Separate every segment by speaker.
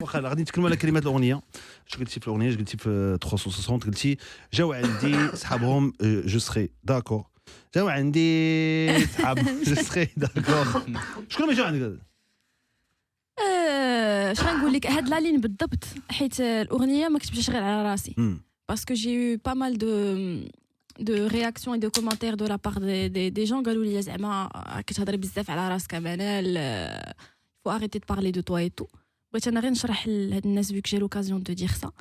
Speaker 1: واخا غادي نتكلموا على كلمات الاغنيه. اش قلتي في الاغنيه؟ اش قلتي في 360؟ قلتي جاو عندي صحابهم جو سخي داكور. جاو عندي صحاب جو سخي داكور. شكون ما جاو عندك؟
Speaker 2: اش غنقول لك هاد لا لين بالضبط حيت الاغنيه ما كتبتش غير على راسي باسكو جي eu pas mal de réactions et de commentaires de la part des gens قالوا لي زعما كتهضري بزاف على راسك منال faut arrêter de parler de toi et tout. بغيت انا غير نشرح لهاد الناس فيك جي لوكازيون دو دير سا.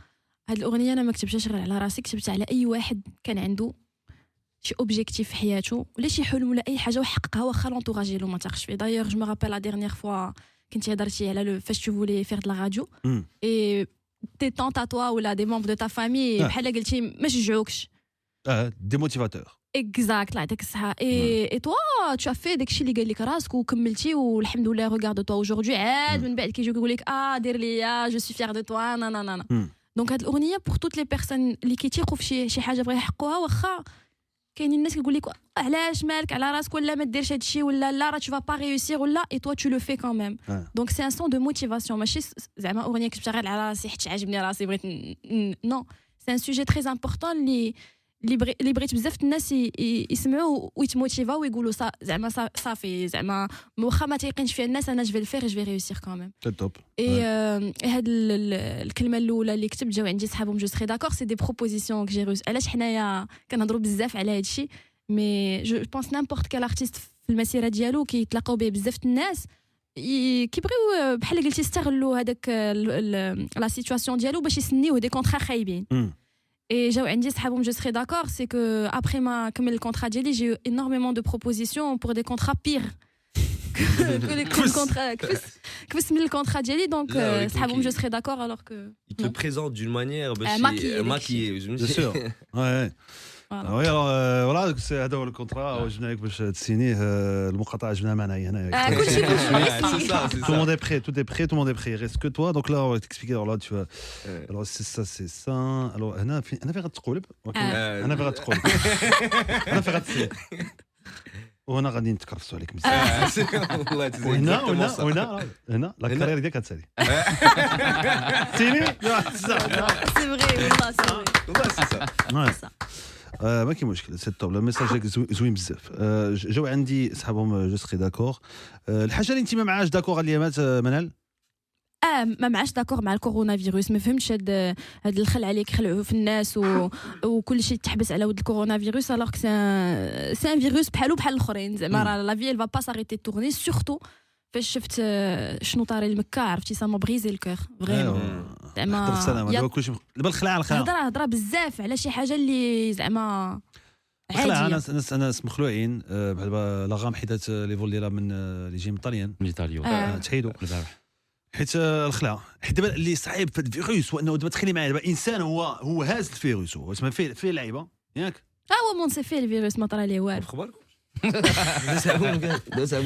Speaker 2: هاد الاغنيه انا ما كتبتهاش غير على راسي، كتبتها على اي واحد كان عنده شي اوبجيكتيف في حياته ولا شي حلم ولا اي حاجه وحققها واخا لونطوراج ديالو ما تاخش فيه. دايوغ جو مي رابيل لا ديرنيير فوا كنتي هضرتي على فاش tu voulais faire de la radio et tes tantes à toi ou là des membres de ta famille بحال قلتي ما شجعوكش
Speaker 1: دي موتيفاتور
Speaker 2: اكزاكت الله يعطيك الصحه. اي توا tu as fait داكشي اللي قال لك راسك وكملتي والحمد لله regarde toi aujourd'hui عاد من بعد كيجيو يقول لك دير ليا جو سوي فيير دو توا نا دونك هاد الاغنيه بور توت لي بيرسون اللي كيتيقوا في شي حاجه بغا يحققوها واخا كاينين الناس كيقول لك علاش مالك على راسك ولا ما ديرش هادشي ولا لا راه tu vas pas réussir ولا et toi tu le fais quand même. Donc c'est un son de motivation ماشي زعما اغنيه كتبتها غير على راسي حيت عجبني راسي بغيت نو سي ان سوجي تري امبورطون اللي بغيت بزاف الناس يسمعوا ويتموتيفاو ويقولوا زعما صافي زعما واخا ما تيقينش فيها الناس انا جو في الفير جو في ريوسير كامل.
Speaker 1: توب.
Speaker 2: هاد الكلمه الاولى اللي كتبت جاو عندي صحابهم جو سري داكور سي دي بروبوزيسيون كو جي روس. علاش حنايا كنهضروا بزاف على هادشي مي جو بونس نيمبورط كال ارتيست في المسيره ديالو كيتلاقاو به بزاف الناس كيبغيو بحال قلتي يستغلوا هذاك لا سيتواسيون ديالو باش يسنيوه دي كونطرا خايبين. Et j'ai dit صحابهم je serais d'accord, c'est que après ma comme le contrat ديالي j'ai eu énormément de propositions pour des contrats pires que les contrats كفس من الكونترا ديالي donc صحابهم je serais d'accord alors que
Speaker 3: il te présente d'une manière maquillée
Speaker 1: bien sûr. Ouais. وي فوالا هذا هو الكونترا وجبنا لك باش تسينيه. المقاطعه جبناها معنا هنا
Speaker 2: كلشي
Speaker 1: tout le monde est prêt, tout est prêt, tout le monde est prêt, il reste que toi. Donc là on va t'expliquer. Alors là tu vas alors c'est ça. alors هنا فين غتقولب انا فين غتقولب انا فين غتسير وهنا غادي نتكرفسوا عليك بزاف. هنا لا كارير ديالك غتسالي سيني
Speaker 2: سي فري والله سي
Speaker 1: ما كاين مشكل سي توب. الميساج ديالك زوين بزاف. جاو عندي صحابهم جو سري داكور. الحاجه اللي انت ما معاش داكور اليامات منال
Speaker 2: ما معاش داكور مع الكورونا فيروس. ما فهمتش هاد الخلع عليك خلعوا في الناس وكل شيء تحبس على ود الكورونا فيروس alors que c'est un virus بحال الاخرين زعما لا في elle va pas s'arrêter de tourner surtout فاش شفت شنو طاري لمكه عرفتي سا مو بريزي الكور فريمون
Speaker 1: زعما حضر السلامه دابا كلشي دابا الخلع
Speaker 2: هضره بزاف على شي حاجه اللي زعما
Speaker 1: عادي. ناس مخلوعين بحال لا غام حيدات لي فول ديالها من اللي جاي من طاليان
Speaker 4: من ايطاليا
Speaker 1: تحيدوا حيت الخلع حيت دابا اللي صعيب في الفيروس هو انه دابا تخيلي معايا دابا انسان هو هاز الفيروس هو اسمه فيه لعيبه ياك
Speaker 2: هو مون سي فيه الفيروس ما طرا ليه والو
Speaker 3: اخباركم
Speaker 2: بصح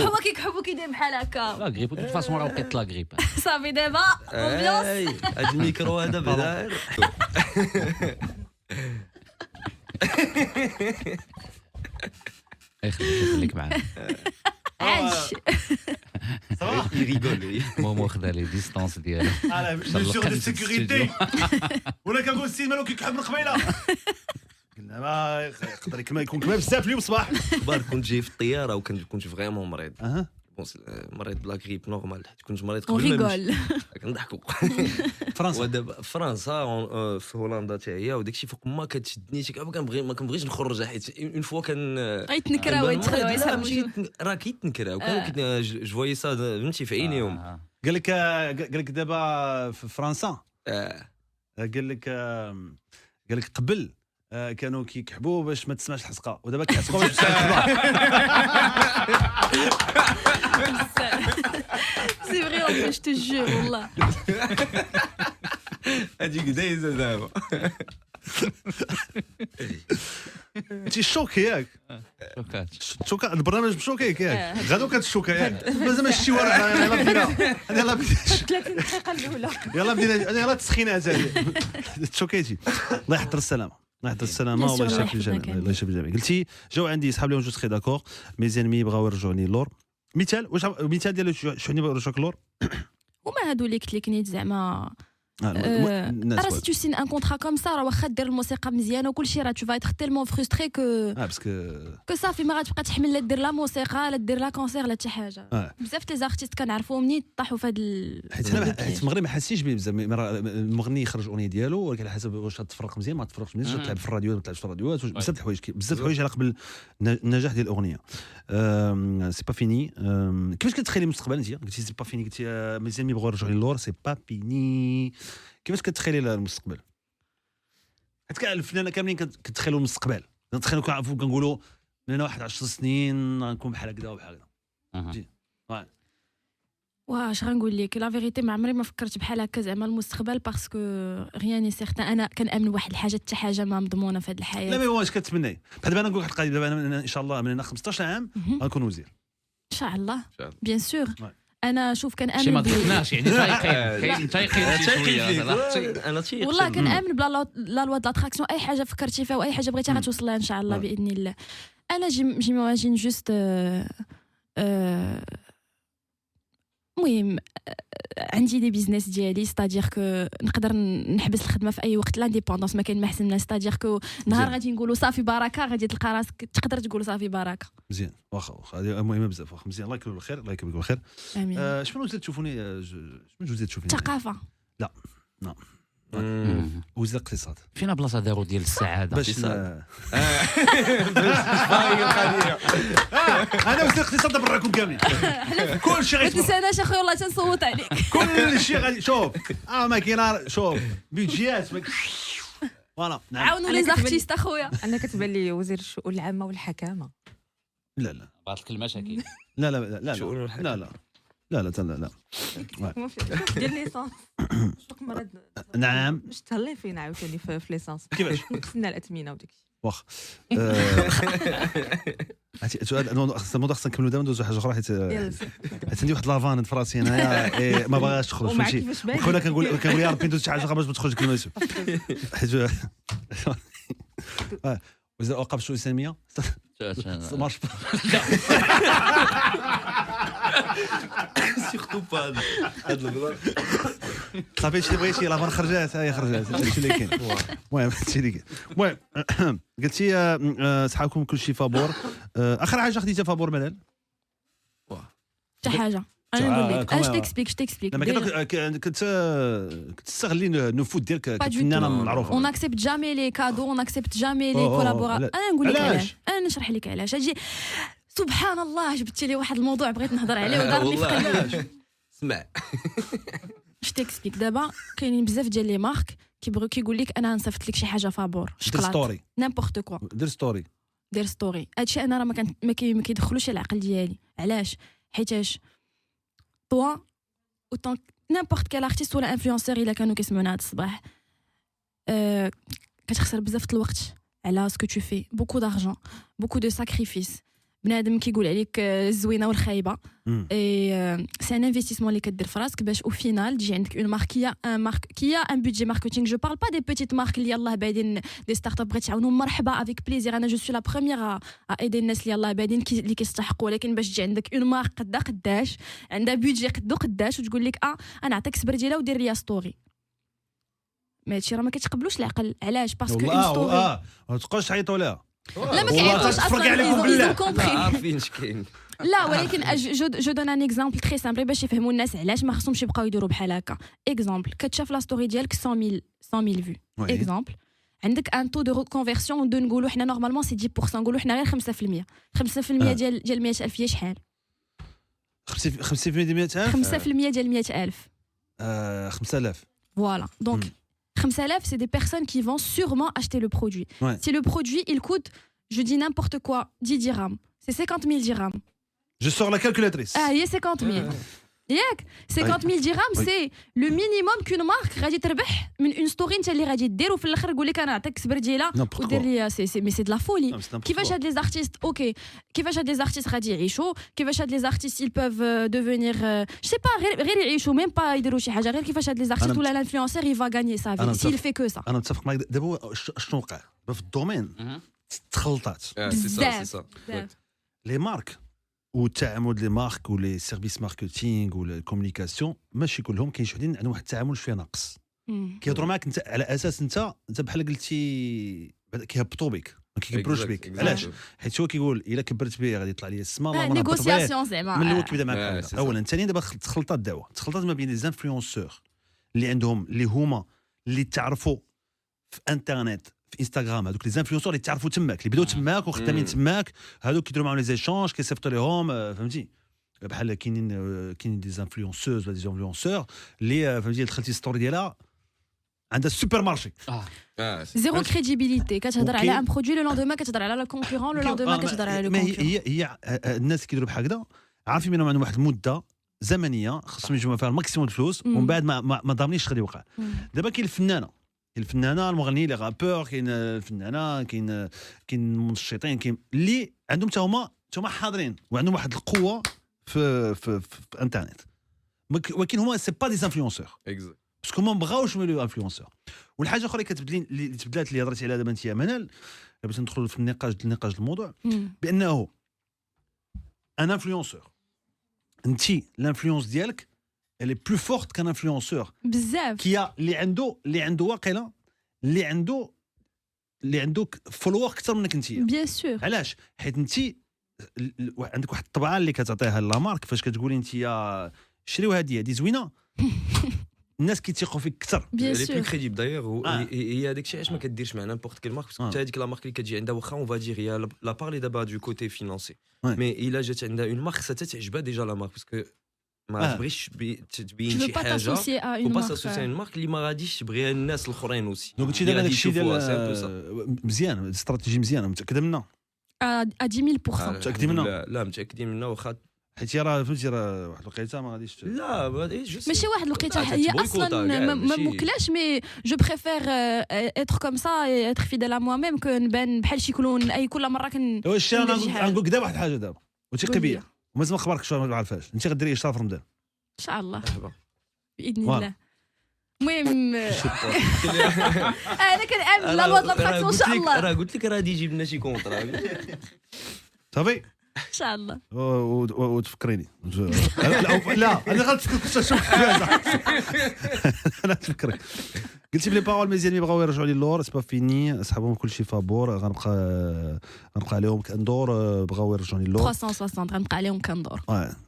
Speaker 2: هو كيكحبو كيدير بحال هكا
Speaker 4: لا غريب دو فاصون راه وقيت لا غريب
Speaker 2: صافي دابا امبيونس
Speaker 3: هاد الميكرو هذا بعدا
Speaker 4: خليك معايا
Speaker 2: عايش
Speaker 1: صافا
Speaker 3: يريغول
Speaker 4: مو خدا لي ديستانس ديالو
Speaker 1: على مسيور دو سيكوريتي ولا كنقول السيد مالو كيكحب من قبيله قلنا ما يقدر يكون كما بزاف اليوم صباح.
Speaker 3: اخبار كنت جاي في الطياره وكنت فريمون مريض مريض بلا غريب نورمال حيت كنت مريض قبل ما نمشي كنضحكوا
Speaker 1: فرنسا
Speaker 3: ودابا فرنسا في هولندا حتى هي وداكشي فوق ما كتشدني ما كنبغيش نخرج حيت اون فوا
Speaker 2: غيتنكراو يدخلوا
Speaker 3: راه كيتنكراو كانوا جوي سا فهمتي في عينيهم.
Speaker 1: قال لك دابا في فرنسا قال لك قبل كانوا كيكحبوا باش ما تسمعش الحسقه ودابا كيحسقوا باش تسمع
Speaker 2: سي فري اون جو تو جور والله
Speaker 3: هاديك دايزه دابا
Speaker 1: انت شوك ياك شوكا البرنامج مشوكيك ياك غادو كتشوكا ياك مازال شي ورا يلاه بدينا
Speaker 2: 30 دقيقه الاولى
Speaker 1: يلاه تسخينات هذه تشوكيتي. الله يحضر السلامه الله يحفظ السلامه والله يشافي الجميع الله يشافي الجميع. قلتي جاو عندي صحاب لهم جو سخي داكور مي زانمي بغاو يرجعوني اللور. مثال واش مثال ديال شنو بغاو يرجعوك اللور؟
Speaker 2: وما هادو اللي قلت لك نيت زعما راه سي تو سين ان كونترا كوم سا راه واخا دير الموسيقى مزيانه وكل شيء راه تو فا اتر تيلمون فرستري كو صافي ما غتبقى تحمل لا دير لا موسيقى لا دير لا كونسير لا حتى حاجه. بزاف لي زارتيست كنعرفوهم نيت طاحوا في هاد
Speaker 1: حيت المغرب ما حاسينش به بزاف. المغني يخرج الاغنيه ديالو ولكن على حسب واش غتفرق مزيان ما تفرقش مزيان، تلعب في الراديو ما تلعبش في الراديوات، بزاف الحوايج على قبل النجاح ديال الاغنيه. سي با فيني. كيفاش كتخيلي المستقبل انت؟ قلتي سي با فيني، قلتي مزيان يبغوا يرجعوا للور، سي با فيني. كيفاش كتخيلي المستقبل؟ حيت كاع الفنانين كاملين كتخيلوا المستقبل، كنتخيلوا كنقولوا من هنا واحد 10 سنين غنكون بحال هكذا وبحال هكذا.
Speaker 2: واش غنقول لك لا فيريتي ما عمري ما فكرت بحال هكا زعما المستقبل باسكو غيان ني سيغتان. انا كنامن واحد الحاجه حتى حاجه ما مضمونه في هذه الحياه.
Speaker 1: لا مي واش كتمناي بحال دابا انا نقول لك القضيه دابا انا ان شاء الله من هنا 15 عام غنكون وزير
Speaker 2: ان شاء الله بيان سور. انا شوف كنامن
Speaker 4: شي ما ضحكناش يعني تايقين شويه
Speaker 3: انا تايق
Speaker 2: والله كنامن بلا لا لوا د لاتراكسيون. اي حاجه فكرتي فيها واي حاجه بغيتيها غتوصل لها ان شاء الله باذن الله. انا جي مواجين جوست المهم عندي دي بيزنس ديالي، ستادير كو نقدر نحبس الخدمه في اي وقت. لانديبوندونس ما كاين ما احسن منها. ستادير كو نهار غادي نقولوا صافي بركه غادي تلقى راسك تقدر تقول صافي بركه.
Speaker 1: مزيان واخا هذه مهمه بزاف. واخا مزيان الله يكون بالخير الله يكون بالخير.
Speaker 2: امين.
Speaker 1: شنو وزيد تشوفوني شنو وزيد تشوفيني؟
Speaker 2: ثقافه.
Speaker 1: لا وزير الاقتصاد.
Speaker 4: فينا بلاصه داروا ديال السعاده
Speaker 1: باش انا وزير الاقتصاد نبرعكم كاملين كل شيء غيتم.
Speaker 2: ما تنساناش اخويا والله تنصوت عليك.
Speaker 1: كل شيء غادي شوف ما كاين شوف بيدجيات فوالا.
Speaker 2: عاونوا لي زارتيست اخويا.
Speaker 5: انا كتبان لي وزير الشؤون العامه والحكامه.
Speaker 1: لا
Speaker 4: بعض الكلمات اكيد.
Speaker 1: لا لا لا لا لا لا لا لا
Speaker 5: ديال ليسانس مرض.
Speaker 1: نعم
Speaker 5: باش تهلي فينا عاوتاني في ليسانس
Speaker 1: كيفاش
Speaker 5: نقصنا الاثمنه وداك الشيء.
Speaker 1: واخا سؤال الموضوع خصنا نكملوا دابا ندوزو حاجه اخرى حيت عندي واحد لافان في راسي هنايا ما باغاش تخرج فهمتي. خونا كنقول يا ربي ندوز شي حاجه اخرى باش ما تخرج كلمه حيت وزير الاوقاف الشؤون الاسلاميه مارش
Speaker 3: سيرتو با هاد البلان
Speaker 1: صافي هادشي اللي بغيتي لافان خرجات هي خرجات هادشي اللي كاين. المهم هادشي اللي كاين. المهم قلتي صحابكم كلشي فابور. اخر حاجه خديتها فابور منال؟
Speaker 2: حتى حاجه انا نقول لك اش تكسبليك
Speaker 1: لما كتستغلي النفوذ ديالك كفنانه معروفه.
Speaker 2: اون اكسبت جامي لي كادو اون اكسبت جامي لي كولابورا. انا نقول لك علاش انا نشرح لك علاش. اجي سبحان الله جبتي لي واحد الموضوع بغيت نهضر عليه ودارني في قلبي.
Speaker 3: اسمع
Speaker 2: اش تكسبليك دابا كاينين بزاف ديال لي مارك كيبغيو كيقول لك انا نصيفط لك شي حاجه فابور
Speaker 1: ستوري
Speaker 2: نيمبورت كوا دير ستوري. هادشي انا راه ما كيدخلوش العقل ديالي. علاش؟ حيتاش طوا اوتون نيمبورت كال ارتيست ولا انفلونسور الا كانوا كيسمعونا هاد الصباح كتخسر بزاف الوقت على سكو تو في بوكو دارجون بوكو دو ساكريفيس. بنادم كيقول عليك الزوينه والخايبه اي سي ان انفستيسمون اللي كدير في راسك باش او فينال تجي عندك اون مارك كيا ان بودجي ماركتينغ. جو بارل با دي بيتيت مارك اللي يلاه بادين دي ستارت اب بغيت تعاونهم مرحبا افيك بليزير. انا جو سو لا بروميير ا ايدي الناس اللي يلاه بادين اللي كيستحقوا. ولكن باش تجي عندك اون مارك قداش عندها بودجي قداش وتقول لك انا نعطيك صبر ديالها ودير ليا ستوري. ما هادشي راه ما كتقبلوش العقل. علاش؟ باسكو اون ستوري
Speaker 1: ما تبقاش تعيطوا لها.
Speaker 2: لا ما كيعيطوش اصلا
Speaker 3: عارفين اش كاين.
Speaker 2: لا ولكن جو دون ان اكزامبل تري سامبل باش يفهموا الناس علاش ما خصهمش يبقاو يديروا بحال هكا. اكزامبل كتشاف لا ستوري ديالك 100,000 فيو. اكزامبل عندك ان تو دو ريكونفيرسيون دو نقولوا حنا نورمالمون سي 10%. نقولوا حنا غير 5% ديال 100,000 هي شحال؟
Speaker 1: 5% ديال 100,000
Speaker 2: 5% ديال 100,000
Speaker 1: 5000.
Speaker 2: Voilà. Donc 5000 c'est des personnes qui vont sûrement acheter le produit. Si le produit il coûte, je dis n'importe quoi, 10 dirhams, c'est 50 000 dirhams.
Speaker 1: Je sors la calculatrice.
Speaker 2: Ah, il y a 50 000. ياك 50,000 درهم سي لو مينيموم كون مارك غادي تربح من اون ستوري انت اللي غادي دير وفي الاخر يقول لك انا نعطيك صبر ديالها ودير لي سي مي سي دو لا فولي. كيفاش هاد لي زارتيست اوكي كيفاش هاد لي زارتيست غادي يعيشوا كيفاش هاد لي زارتيست ils peuvent devenir je sais pas غير يعيشوا ميم با يديروا شي حاجه غير كيفاش هاد لي زارتيست ولا الانفلونسور يفا غاني سا في سي il fait que ça.
Speaker 1: انا متفق معك. دابا شنو وقع في الدومين تخلطات
Speaker 2: بزاف
Speaker 1: لي مارك والتعامل لي مارك ولي سيرفيس ماركتينغ ولا الكومونيكاسيون ماشي كلهم كاين شي وحدين عندهم واحد التعامل شويه ناقص كيهضروا معاك انت على اساس انت بحال قلتي كيهبطوا بك ما كيكبروش بك علاش حيت هو كيقول الا كبرت بيه غادي يطلع لي السما الله ما
Speaker 2: نيغوسياسيون زعما
Speaker 1: من الاول كيبدا معاك اولا ثانيا دابا تخلطات الدعوه تخلطات ما بين لي زانفلونسور اللي عندهم اللي هما اللي تعرفوا في انترنت في انستغرام هذوك لي زانفلونسور اللي تعرفوا تماك اللي بداو تماك وخدامين تماك هذوك كيديروا معاهم لي زيشونج كيصيفطوا لهم فهمتي بحال كاينين دي زانفلونسوز ولا دي زانفلونسور اللي فهمتي دخلتي ستوري ديالها عندها السوبر مارشي
Speaker 2: زيرو كريديبيليتي كتهضر على ان برودوي لو لوندوما كتهضر على لا كونكورون لو لوندوما كتهضر على لو كونكورون
Speaker 1: هي الناس اللي كيديروا بحال هكذا عارفين منهم عندهم واحد المده زمنيه خصهم يجمعوا فيها الماكسيموم الفلوس ومن بعد ما ضامنينش غادي يوقع دابا كاين الفنانه المغني لي رابور كاين الفنانه كاين المنشطين كاين اللي عندهم حتى هما حاضرين وعندهم واحد القوه في الانترنت ولكن هما سي با دي انفلونسور باسكو ما بغاوش يوليو انفلونسور والحاجه الاخرى اللي تبدلات اللي هضرتي عليها دابا انت يا منال باش ندخلوا في النقاش الموضوع بانه ان انفلونسور انت الانفلونس ديالك elle est plus forte qu'un influenceur
Speaker 2: بزاف
Speaker 1: qui a اللي عنده واقيلا اللي عنده فولوور اكثر منك انت
Speaker 2: بيان سور
Speaker 1: علاش حيت انت عندك واحد الطبعه اللي كتعطيها لا مارك فاش كتقولي انت شريو هذه زوينه الناس كيتيقوا فيك اكثر
Speaker 2: بيان
Speaker 3: لي
Speaker 2: سور
Speaker 3: بلو كريديبل دايوغ هي هذاك الشيء علاش ما كديرش مع نيمبورت كيل مارك باسكو حتى هذيك لا مارك اللي كتجي عندها واخا اون فادير هي لا بارلي دابا دو كوتي فينانسي مي الا جات عندها اون مارك ستتعجبها ديجا لا مارك باسكو ما تبغيش تبين شي حاجه وباس اسوسي مارك اللي ما غاديش تبغيها الناس الاخرين اوسي
Speaker 1: دونك انت دابا داكشي ديال مزيان استراتيجي مزيانه متاكده منها
Speaker 2: 10,000%
Speaker 1: متاكدين منها
Speaker 3: لا متاكدين منها واخا
Speaker 1: حيت راه فهمتي راه واحد الوقيته ما غاديش
Speaker 3: لا
Speaker 2: ماشي واحد الوقيته هي اصلا ما موكلاش مي جو بريفير اتر كوم سا اتر فيدال ا موا ميم كو نبان بحال شي كلون اي كل مره
Speaker 1: واش انا نقول كدا واحد الحاجه دابا وثيقي بيا ومازال ما خبركش ما عارفاش انت غديري اشتراك في رمضان
Speaker 2: ان شاء الله باذن الله المهم انا كنامن لا لوا د لاتراكسيون ان شاء الله
Speaker 3: راه قلت لك راه غادي يجيب لنا شي كونطرا
Speaker 1: صافي
Speaker 2: ان شاء الله
Speaker 1: وتفكريني لا انا غنفكرك شوف انا تفكرك قلتي بلي بارول مزيان بغاو يرجعوا لي اللور سي با فيني اصحابهم كلشي فابور غنبقى عليهم كندور بغاو يرجعوا لي اللور
Speaker 2: 360 غنبقى عليهم كندور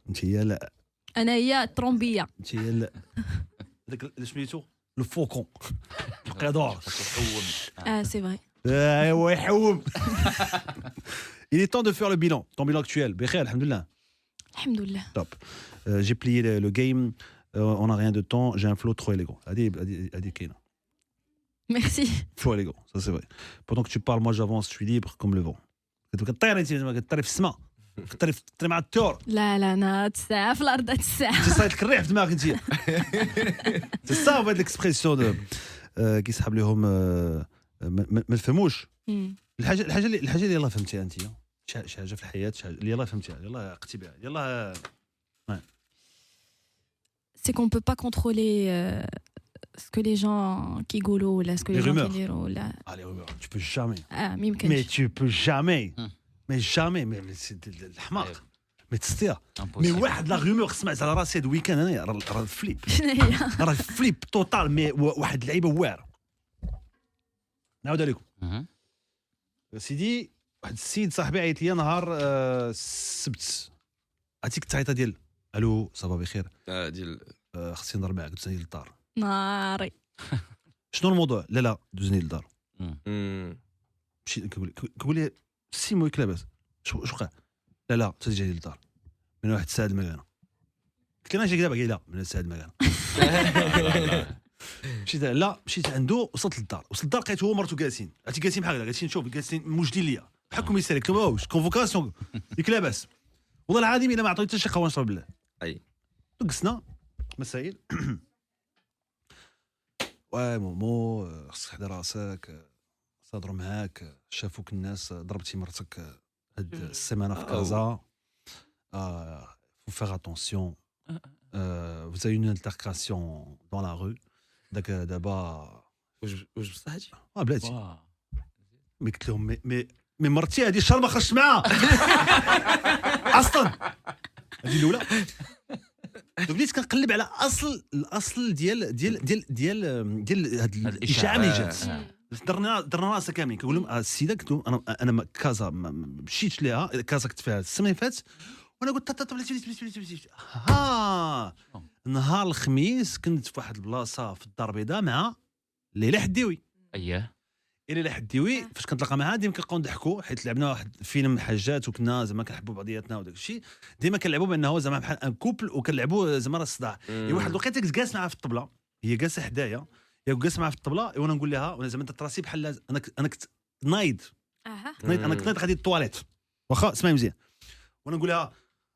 Speaker 1: انت هي لا
Speaker 2: انا هي ترومبيه
Speaker 1: انت هي لا هذاك سميتو لو فوكون القدور
Speaker 2: سي فري
Speaker 1: ايوا يحوم Il est temps de faire le bilan, ton bilan actuel. Bkhair, alhamdoulilah.
Speaker 2: Alhamdoulilah.
Speaker 1: Top. J'ai plié le game, on n'a rien de temps, j'ai un flow trop élégant. Adi Kena.
Speaker 2: Merci.
Speaker 1: Flow élégant, ça c'est vrai. Pendant que tu parles, moi j'avance, je suis libre comme le vent.
Speaker 2: لا انا تساع في الارض تساع
Speaker 1: تصايد الريح في دماغك انت سي سا هاد ليكسبرسيون كيسحب لهم ما فهموش الحاجه اللي يلاه فهمتيها انت شي حاجه في الحياه اللي يلاه فهمتيها يلاه عقتي بها يلاه
Speaker 2: سي كون بو با كونترولي ce que les gens كيقولوا ولا ce que les gens كيديروا ولا
Speaker 1: les rumeurs tu peux jamais
Speaker 2: ما يمكنش
Speaker 1: mais tu peux jamais mais jamais mais c'est الحماق مي تستيها مي واحد لا رومور سمعت على راسي هاد الويكاند انا راه فليب راه فليب توتال مي واحد اللعيبه واعره نعاود عليكم سيدي واحد السيد صاحبي عيط لي نهار السبت عرفتيك التعيطه ديال الو صافا بخير
Speaker 3: ديال
Speaker 1: خصني نهضر معاك دوزني للدار
Speaker 2: ناري
Speaker 1: شنو الموضوع لا دوزني للدار مشيت كيقول لي سي مويك لاباس شو وقع لا تجي للدار من واحد الساعه المكانه قلت له انا جاي دابا قال لا من الساعه المكانه مشيت عنده وصلت للدار لقيت هو ومرته جالسين جالسين بحال هكا جالسين شوف جالسين موجدين ليا بحال كوميساري قلت له واش كونفوكاسيون قلت لاباس والله العظيم الا ما عطيتش حتى شي قهوه نشرب بالله
Speaker 3: اي
Speaker 1: جلسنا مسائل مومو خصك تحضر راسك صادروا معاك شافوك الناس ضربتي مرتك هاد السيمانه في كازا faut faire attention vous avez une altercation dans la rue دابا
Speaker 3: واش بصح هادشي
Speaker 1: بلاتي مي قلت لهم مي مي مرتي هذه الشهر ما خرجت معاها اصلا. هذه الاولى. بديت كنقلب على الاصل ديال هاد الاشاعه اللي جات. درنا راسها كاملين كنقول لهم السيده، قلت لهم انا كازا مشيتش ليها كازا، كنت فيها السنه اللي فاتت، وانا قلت ها نهار الخميس كنت في واحد البلاصه في الدار البيضاء مع ليلى حديوي.
Speaker 4: اييه
Speaker 1: ليلى حديوي فاش كنتلاقى معها ديما كنبقاو نضحكوا، حيت لعبنا واحد فيلم حاجات وكنا زعما كنحبوا بعضياتنا وداك الشيء، ديما كنلعبوا بانه زعما بحال ان كوبل وكنلعبوا زعما راه الصداع. واحد الوقيته كنت جالس معها في الطبله، هي جالسه حدايا، جالس معها في الطبله، وانا نقول لها وانا زعما درت راسي بحال انا كنت نايض انا كنت نايض غادي الطواليت، واخا اسمعي مزيان، وانا نقول لها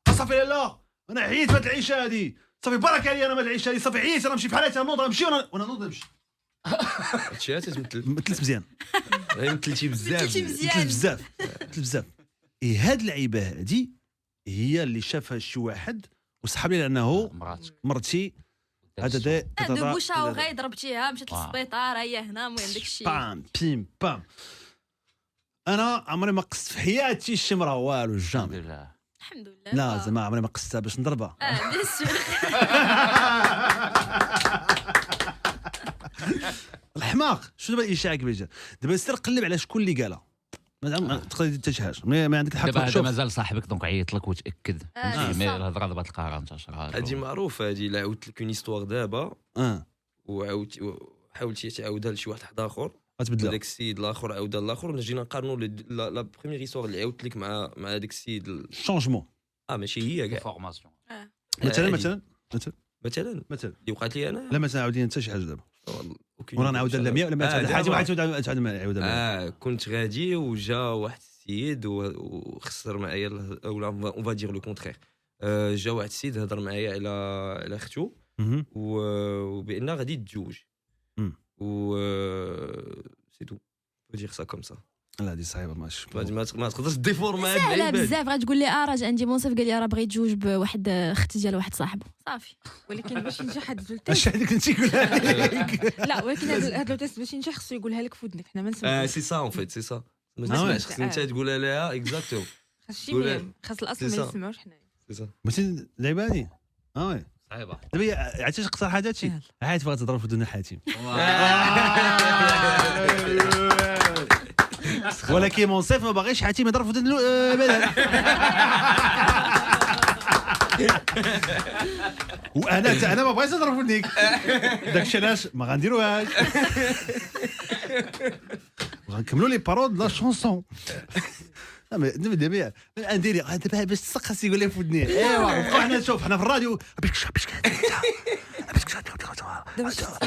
Speaker 1: صافي لا انا عييت من هاد العيشه هادي، صافي برك عليا انا من هاد العيشه هادي، صافي عييت انا نمشي بحال هكا نوض نمشي وانا نوض نمشي.
Speaker 3: هادشي تتمثل
Speaker 1: مثلت مزيان،
Speaker 3: مثلتي
Speaker 1: بزاف بزاف. هاد اللعيبه هادي هي اللي شافها شي واحد وسحب لي لانه مرتي هذا
Speaker 2: دبوشه وغاي ضربتيها مشات للسبيطار هي هنا، المهم داك الشيء
Speaker 1: بام بيم بام. انا عمري ما قصت في حياتي الشمره والو جامي،
Speaker 2: الحمد لله.
Speaker 1: لا زعما عمري ما قصتها باش نضربها.
Speaker 2: بيان سور.
Speaker 1: الحماق شنو دابا الاشاعه كيفاش جا؟ دابا سير قلب على شكون اللي قالها، ما تقدر حتى شي حاجه، ما عندك الحق.
Speaker 4: دابا هذا مازال صاحبك دونك عيط لك وتاكد فهمتي، مي الهضره دابا تلقاها انتشرها.
Speaker 3: هادي معروفه، هادي لا عاودت لك اون هيستوار دابا وحاولتي تعاودها لشي واحد اخر
Speaker 1: غتبدل
Speaker 3: داك السيد الاخر عاودها الاخر، ونجينا نقارنوا لا بروميير هيستوار اللي عاودت لك مع داك السيد
Speaker 1: شونجمون.
Speaker 3: ماشي هي كاع
Speaker 4: فورماسيون
Speaker 1: مثلا
Speaker 3: اللي وقعت لي انا.
Speaker 1: لا ما تعاود لي انت شي حاجه دابا
Speaker 3: اوكي
Speaker 1: ورانا نعاودها ل 100 ولا ما تعاود حاجه واحد تعاود نعاودها.
Speaker 3: كنت غادي وجا واحد السيد وخسر معايا، ولا اون فا دير لو كونترير، جا واحد السيد هضر معايا على اختو وبان غادي تتزوج و سي تو دير سا كوم سا.
Speaker 1: لا هذه صعيبه ماشي
Speaker 3: ما تقدرش ديفورمي هاد
Speaker 2: لا
Speaker 3: العباد
Speaker 2: بزاف. غتقول لي راجل عندي منصف قال لي راه بغى يتزوج بواحد اختي ديال واحد صاحبه صافي.
Speaker 5: ولكن باش ينجح هاد التيست،
Speaker 1: اش هذيك كنتي يقولها لك؟
Speaker 5: لا ولكن هاد التيست باش ينجح خصو يقولها لك في ودنك، حنا ما نسمعوش.
Speaker 3: سي سا اون فيت سي سا، ما تسمعش، خصك انت تقولها لها اكزاكتوم.
Speaker 5: خاص الاصل ما نسمعوش حنايا.
Speaker 3: سي سا
Speaker 1: ماشي اللعبه هذه وي
Speaker 4: صعيبه.
Speaker 1: دابا عرفتي قصر حاجه هادشي حيت بغات تضرب في دون حاتم، ولكن منصف ما باغيش حاتم يضرب في دون وانا ما بغيتش نضرب في ديك داكشي علاش ما غنديروهاش. غنكملوا لي بارود لا شونسون. دابا ندير دابا باش تسق خاص يقول لي في ودني. ايوا حنا نشوف حنا في الراديو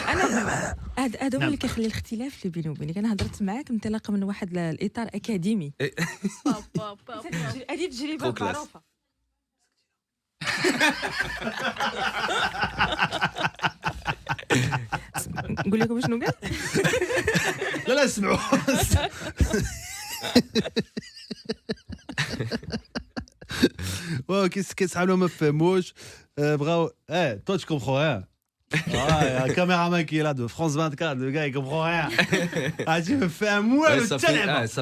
Speaker 5: انا هذا هو اللي كيخلي الاختلاف اللي بيني وبينك. انا هضرت معاك انطلاقا من واحد الاطار اكاديمي، هذه تجربه معروفه. نقول لكم شنو قال؟
Speaker 1: لا اسمعوا. واو كيسحبوا ما فهموش بغاو toi tu comprends rien. un caméraman qui est là de France 24, le gars il comprend rien. Tu me fais un moule
Speaker 3: ça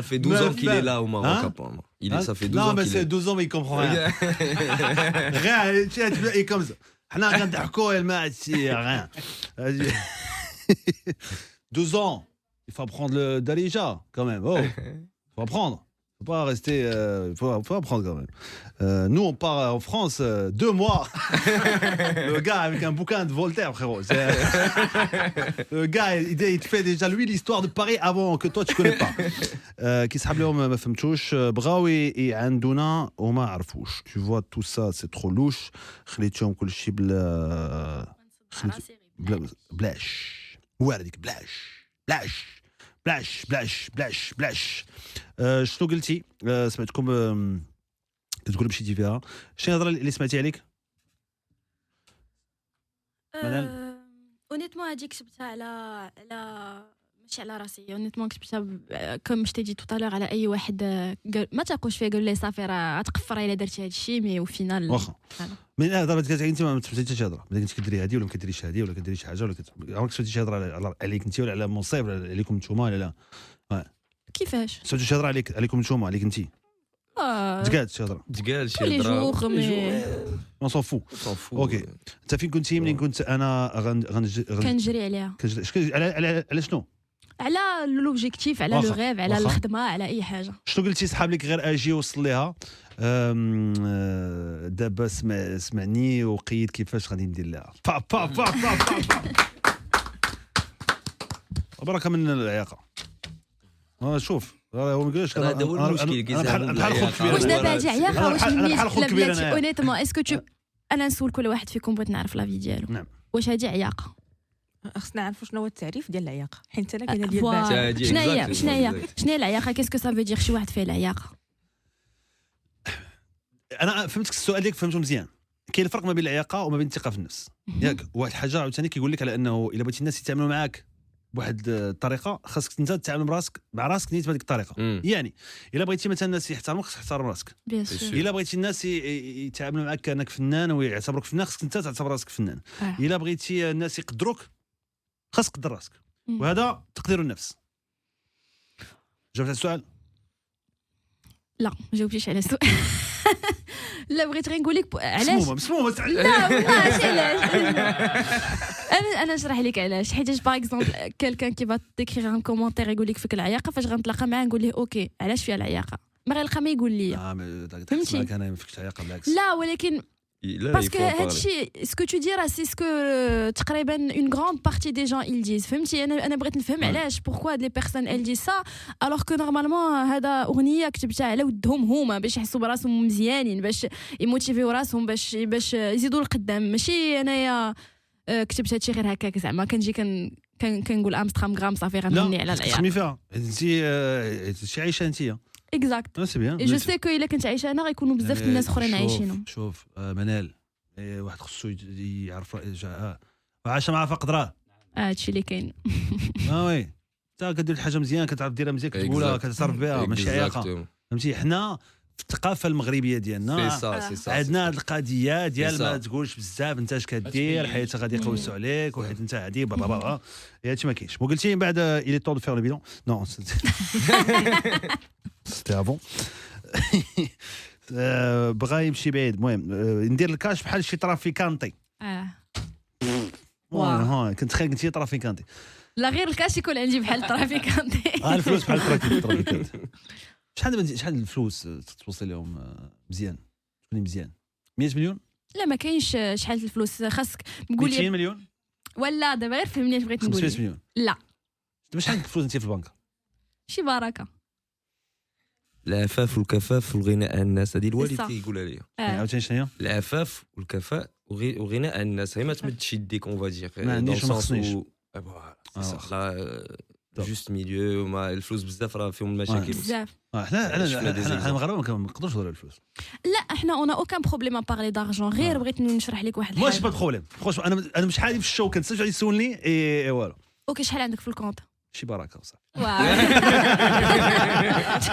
Speaker 3: fait 12 ans qu'il est là au Maroc apparemment. Ça fait 12 ans.
Speaker 1: Non mais c'est 12 ans mais il comprend rien. Rien, il est comme ça. حنا غنضحكوا ما هادشي rien. 12 ans, il faut apprendre le Darija quand même. Oh, faut apprendre. Faut pas rester, faut apprendre quand même. Nous, on part en France 2 mois. Le gars avec un bouquin de Voltaire, frérot. Le gars, il te fait déjà lui l'histoire de Paris avant que toi tu connais pas. Qui s'appelle ما فهمتوش بغاو يعندونا وما عرفوش. Tu vois tout ça, c'est trop louche. خليتهم كل شيء بلاش. وهذيك بلاش. شنو قلتي؟ سمعتكم تقول مشيتي فيها. شنو الهضره اللي سمعتي عليك؟
Speaker 2: اونيتمون هادي كتبتها على ماشي على راسي، اونيتمون كتبتها كم شتي دي توطالور على اي واحد ما تاقوش فيه، قال لي صافي راه غتقفر الا درتي هادشي مي وفينال
Speaker 1: واخا من هضره انت ما تسمعتيش شي هضره، بدا كنت كديري هادي ولا ما كديريش هادي ولا كديري شي حاجه ولا عمرك سمعتي شي هضره عليك انت ولا على منصب ولا عليكم نتوما ولا لا؟
Speaker 2: كيفاش
Speaker 1: سمعتوا شي هضره عليكم نتوما عليك انت تقاد شي هضره
Speaker 3: تقال شي
Speaker 2: كل
Speaker 3: هضره
Speaker 2: جوغ مي
Speaker 1: اون سون فو اوكي انت فين كنتي منين كنت انا
Speaker 2: كنجري عليها
Speaker 1: على شنو
Speaker 2: على لوبجيكتيف على لو غيف على الخدمه على اي حاجه
Speaker 1: شنو قلتي صحاب لك غير اجي وصل ليها دابا سمعني وقيد كيفاش غادي ندير لها با با با با بركه من العياقه شوف هو ما يقولش
Speaker 3: هذا هو المشكل
Speaker 1: بحال خوك كبير
Speaker 2: واش دابا هادي عياقه واش
Speaker 1: بحال خوك كبير
Speaker 2: بلاتي اونيتمون اسكو تو انا نسول كل واحد فيكم بغيت نعرف لافي ديالو
Speaker 1: نعم
Speaker 2: واش هادي عياقه
Speaker 5: خصنا نعرفوا شنو هو التعريف ديال العياقه حيت انا كاينه ديال
Speaker 2: شنو هي العياقه كيسكو سافو دير شي واحد فيه العياقه
Speaker 1: انا فهمتك السؤال ديالك فهمته مزيان كاين الفرق ما بين العياقه وما بين الثقه في النفس ياك واحد الحاجه عاوتاني كيقول لك على انه الا بغيتي الناس يتعاملوا معاك بواحد الطريقه خاصك انت تتعامل مع راسك نيت بهذيك الطريقه يعني الا بغيتي مثلا الناس يحترموك خاصك تحترم راسك الا بغيتي الناس يتعاملوا معك كانك فنان ويعتبروك فنان خاصك انت تعتبر راسك فنان الا بغيتي الناس يقدروك خاصك تقدر راسك وهذا تقدير النفس جاوبت على السؤال
Speaker 2: لا ما جاوبتيش على السؤال لا بغيت غير نقول لك علاش
Speaker 1: مسمومه
Speaker 2: لا ماشي علاش انا نشرح لك علاش حيت باغ اكزومبل كيلكان كي با تيكري ان كومونتير يقول لك فيك العياقه فاش غنتلاقى معاه نقول ليه اوكي علاش فيها العياقه ما غيلقى ما يقول لي
Speaker 1: فهمتي انا ما فيكش عياقه بالعكس
Speaker 2: لا ولكن باسكو هادشي سكو تو دير سي سكو تقريبا اون غراند بارتي دي جون ils disent فهمتي انا بغيت نفهم علاش بوركوا هاد لي بيرسون elles disent ça alors que normalement هذا اغنيه كتبتها على ودهم هما باش يحسوا براسهم مزيانين باش يموتيفيو راسهم باش يزيدوا لقدام ماشي انايا كتبت هادشي غير هكاك زعما كنجي كنقول امسترام غرام صافي غنغني على العيال
Speaker 1: تخمي فيها انت شي عايشه انت
Speaker 2: اكزاكت
Speaker 1: سي بيان
Speaker 2: جو سي كو الا كنت عايشه انا غيكونوا بزاف د الناس اخرين عايشينهم
Speaker 1: شوف منال واحد خصو يعرف عاش مع فقد راه
Speaker 2: هادشي اللي كاين
Speaker 1: وي انت كدير الحاجه مزيان كتعرف ديرها مزيان كتقولها كتصرف بها ماشي عياقه فهمتي حنا في الثقافه المغربيه ديالنا عندنا هذه القضيه ديال ما تقولش بزاف انت اش كدير حيت غادي يقوسوا عليك وحيت انت عادي بابا هادشي ما كاينش وقلتي من بعد الي طور دو فير لو بيلون نو سيتي افون بغا يمشي بعيد المهم ندير الكاش بحال شي ترافيكانتي كنت خايل قلتي ترافيكانتي
Speaker 2: لا غير الكاش يكون عندي بحال الترافيكانتي
Speaker 1: الفلوس بحال الترافيكانتي شحال الفلوس توصل لهم مزيان تكوني مزيان 100 مليون
Speaker 2: لا ما كاينش شحال الفلوس خاصك نقول لي
Speaker 1: 200 مليون
Speaker 2: ولا دابا غير فهمني اش بغيت نقول
Speaker 1: 500 مليون
Speaker 2: لا
Speaker 1: دابا شحال عندك فلوس انت في البنك
Speaker 2: شي بركه
Speaker 3: العفاف والكفاف والغناء عن الناس هذه الوالد كيقولها لي
Speaker 1: عاوتاني شنو هي
Speaker 3: العفاف والكفاء وغناء عن الناس هي ما تمدش يديك اون فادير
Speaker 1: ما عنديش ما خصنيش
Speaker 3: جوست ميليو ما الفلوس بزاف راه فيهم المشاكل
Speaker 2: بزاف
Speaker 1: حنا المغاربه ما نقدروش نهضروا على الفلوس
Speaker 2: لا احنا اون اوكان بروبليم بارلي دارجون غير بغيت نشرح لك واحد الحاجه
Speaker 1: واش با بروبليم انا مش حالي في الشو كنت غادي يسولني اي والو
Speaker 2: اوكي شحال عندك في الكونت
Speaker 1: شي بركه صافي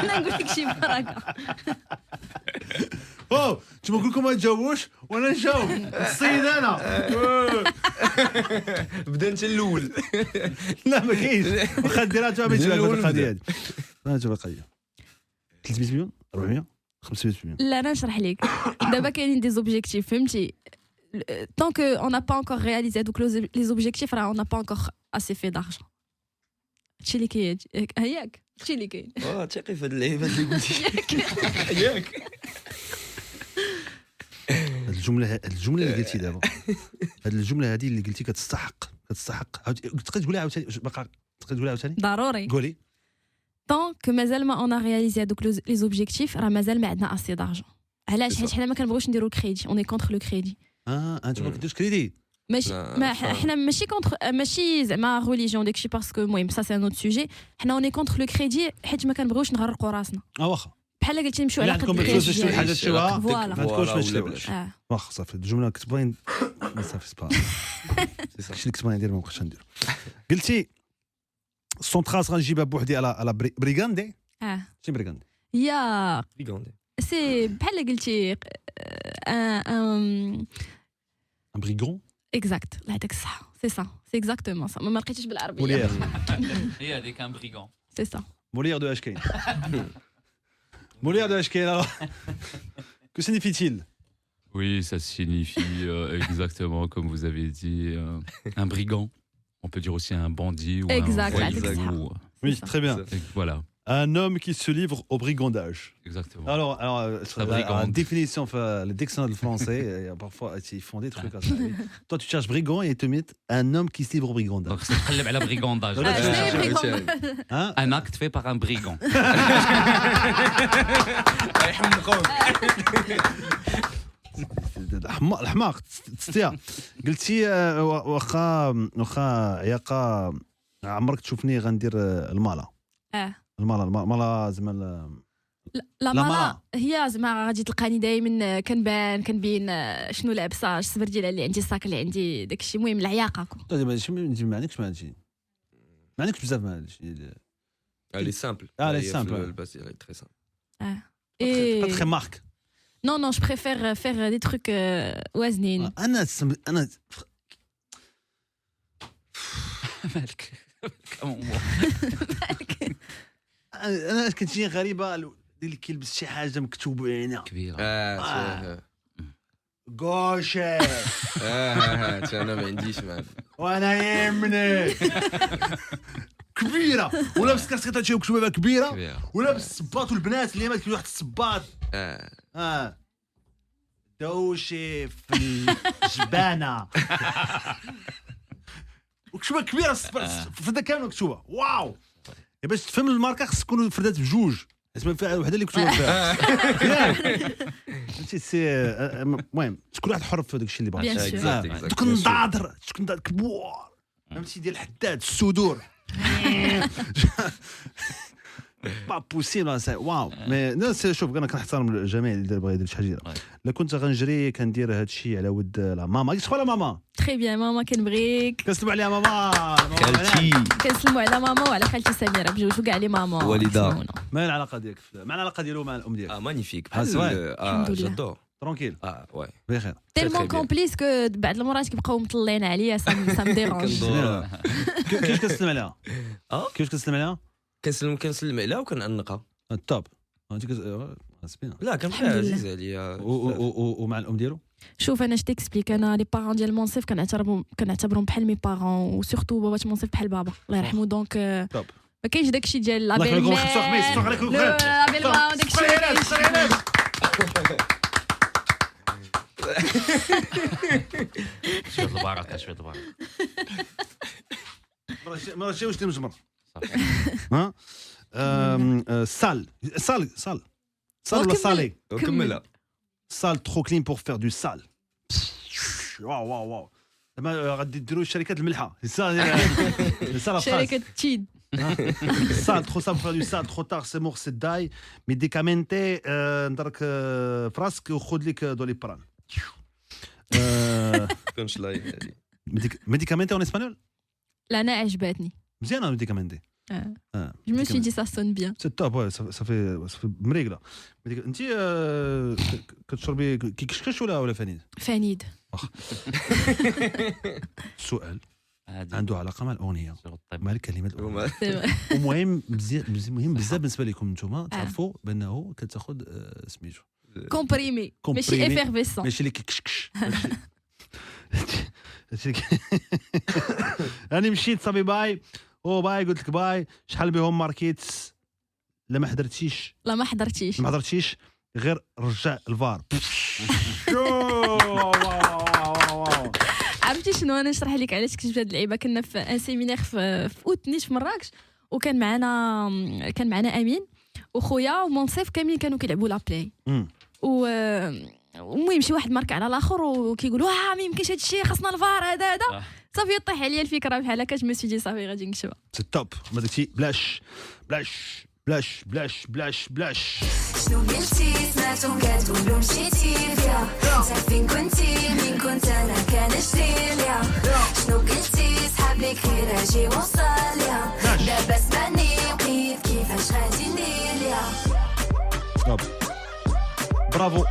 Speaker 2: انا نقول لك شي بركه
Speaker 1: انتم نقول لكم ما تجاوبوش وانا نجاوب الصيد انا
Speaker 3: بدا انت الاول
Speaker 1: لا ما كاينش واخا ديرها انت ما تجاوبش القضيه هذه ما تجاوب القضيه 300 مليون 400 500 مليون
Speaker 2: لا انا نشرح لك دابا كاينين دي زوبجيكتيف فهمتي tant que on n'a pas encore réalisé donc les objectifs là on n'a pas encore assez fait d'argent هادشي اللي كاين هياك هادشي اللي كاين
Speaker 3: ثقي في هاد اللعيبات اللي قلتي ياك
Speaker 1: الجمله اللي قلتي دابا هاد الجمله هذه اللي قلتي كتستحق تقدر تقولها عاوتاني باقا تقدر تقولها عاوتاني
Speaker 2: ضروري
Speaker 1: قولي
Speaker 2: tant que مازال ما on a réalisé donc les objectifs راه مازال ما عندنا assez d'argent علاش حيت حنا ما كنبغيوش نديرو الكريدي اون اي كونتر لو كريدي
Speaker 1: انتم ما كديروش كريدي
Speaker 2: ماشي ما حنا ماشي كونتر ماشي زعما ريليجيون داكشي باسكو المهم سا سي ان اوت سوجي حنا اون اي كونتر لو كريدي حيت ما كنبغيوش نغرقوا راسنا
Speaker 1: واخا
Speaker 2: بحال قلتي نمشيو على قد
Speaker 1: الفلوس باش تشري حاجه تشريها
Speaker 2: فوالا
Speaker 1: ما تكونش ما تشريوش واخا صافي الجمله كتبغي صافي سبا شي اللي كتبغي ندير ما بقاش ندير قلتي السونطراس غنجيبها بوحدي على بريغاندي شي بريغاندي
Speaker 2: يا
Speaker 3: بريغاندي
Speaker 2: سي بحال قلتي
Speaker 1: ان بريغون
Speaker 2: اكزاكت الله يعطيك الصحه سي سا سي اكزاكتومون سا ما لقيتش بالعربيه
Speaker 1: وليها
Speaker 4: هي هذيك ان بريغون
Speaker 2: سي سا
Speaker 1: Molière de Ashkein. Molière de Ashkein, alors. Que signifie-t-il?
Speaker 4: Oui, ça signifie exactement comme vous avez dit, un brigand. On peut dire aussi un bandit ou
Speaker 2: Exact,
Speaker 4: un voyou.
Speaker 1: Oui, très bien.
Speaker 4: Voilà.
Speaker 1: Un homme qui se livre au brigandage.
Speaker 4: Exactement.
Speaker 1: Alors la définition, le dictionnaire de français, parfois ils font des trucs comme ça. Toi, tu cherches brigand et ils te mettent un homme qui se livre au brigandage.
Speaker 4: Donc, c'est تقلب على brigandage.
Speaker 1: Hein?
Speaker 4: Un acte fait par un brigand.
Speaker 1: الحماق تستيا قلتي واخا عياقه عمرك تشوفني غندير المالا المالا زعما
Speaker 2: لا مالا هي زعما غادي تلقاني دائما كنبين شنو لابسه الصبر ديالها اللي عندي الصاك اللي عندي داكشي المهم العياقه
Speaker 1: ما عندكش مع هادشي ما عندكش بزاف مع هادشي
Speaker 3: Elle est simple.
Speaker 1: Elle est simple.
Speaker 3: Elle est très simple.
Speaker 1: Pas très marque.
Speaker 2: Non, je préfère faire des trucs وازنين.
Speaker 1: أنا
Speaker 4: مالك
Speaker 1: أنا كنتجيني غريبة اللي كيلبس شي حاجة مكتوبة هنا
Speaker 4: كبيرة.
Speaker 1: غوشي
Speaker 3: أنا ما عنديش معاه.
Speaker 1: وأنا يمني كبيرة ولابس كاسكيطة شي مكتوبة كبيرة ولابس الصباط والبنات اللي ما كاين واحد الصباط دوشي في الجبانة مكتوبة كبيرة الفردة كاملة مكتوبة واو باش تفهم الماركة خص تكون فردات بجوج اسمها فيها وحدة اللي مكتوبة فيها فهمتي سي المهم كل واحد حر في داك الشيء اللي بغا تكون نضاضر تكون كبوار فهمتي ديال الحداد الصدور با بوسيبل واو مي نو شوف انا كنحترم الجميع اللي بغا يدير شي حاجه الا كنت غنجري كندير هذا الشيء على ود لا ماما كيش خويا ماما
Speaker 2: تري بيان ماما كنبغيك
Speaker 1: كنسلموا عليها ماما
Speaker 3: خالتي
Speaker 2: كنسلموا على ماما وعلى خالتي سميره بجوج وكاع لي ماما
Speaker 3: والدة
Speaker 1: ما العلاقه ديالك ما العلاقه ديالو مع الام ديالك
Speaker 3: مانيفيك
Speaker 2: جادور
Speaker 1: ترونكيل
Speaker 3: واي
Speaker 1: بخير
Speaker 2: تيلمون كومبليس كو بعض المرات كيبقاو مطلعين عليا سام ديرونج
Speaker 1: كيفاش كنسلم عليها كيفاش كنسلم عليها
Speaker 3: كنسلم عليها وكنعنقها
Speaker 1: التوب سبينا
Speaker 3: لا كنبقى عزيز عليا
Speaker 1: ومع الام ديالو
Speaker 2: شوف انا تيكسبليك انا لي بارون ديال مونسيف كنعتبرهم بحال مي بارون وسورتو بابا مونسيف بحال بابا الله يرحمه دونك ما كاينش داكشي ديال لا بيل مير لا بيل مير داكشي
Speaker 4: شوية البركة شوية البركة
Speaker 1: ما راه شي واش مجمر ها سال ولا صالي
Speaker 3: كملها
Speaker 1: سال ترو كلين بور فير دو سال واو زعما غادي ديروا شركات الملحه
Speaker 2: شركه تشيد
Speaker 1: سال ترو سال بور دو سال ترو تار سي مور سي داي ميديكامنتي ندرك فراسك وخذ لك دوليبران
Speaker 3: كنش لاي هذه
Speaker 1: ميديكامنتي اون اسبانيول
Speaker 2: لا انا عجبتني
Speaker 1: مزيانه ميديكامنتي
Speaker 2: جو مو سوي دي سا سون بيان
Speaker 1: سي توب صافي مريقله انت كتشربي كيكشكش ولا فنيد
Speaker 2: فنيد
Speaker 1: السؤال عنده علاقه مع الاغنيه مع الكلمات
Speaker 3: وما-
Speaker 1: ومهم مهم بزاف بالنسبه لكم انتم تعرفوا بانه كتاخذ سميتو
Speaker 2: كومبريمي ماشي افيرفيسون
Speaker 1: ماشي اللي كيكشكش انا مشيت صافي باي قلت لك باي شحال بهم ماركيت لا ما حضرتيش
Speaker 2: لا ما حضرتيش
Speaker 1: غير رجع الفار
Speaker 2: عرفتي شنو انا نشرح لك علاش كتبت هاد اللعيبه كنا في ان سيمينار في اوت نيت في مراكش وكان معنا امين وخويا ومنصف كاملين كانوا كيلعبوا لا بلاي المهم شي واحد مارك على الاخر وكيقولوا ما يمكنش هاد الشيء خاصنا الفار هذا صافي طيح عليا الفكره بحال هكا جو سي دي صافي غادي نكشفها
Speaker 1: سي توب ما درتي بلاش
Speaker 6: شنو قلتي سمعتو كتقولو مشيتي فيها فين كنتي مين كنت انا كنشتيليا شنو قلتي سحاب لك خير اجي وصل ليها دابا سمعني بقيت كيفاش غادي ندير ليها
Speaker 1: برافو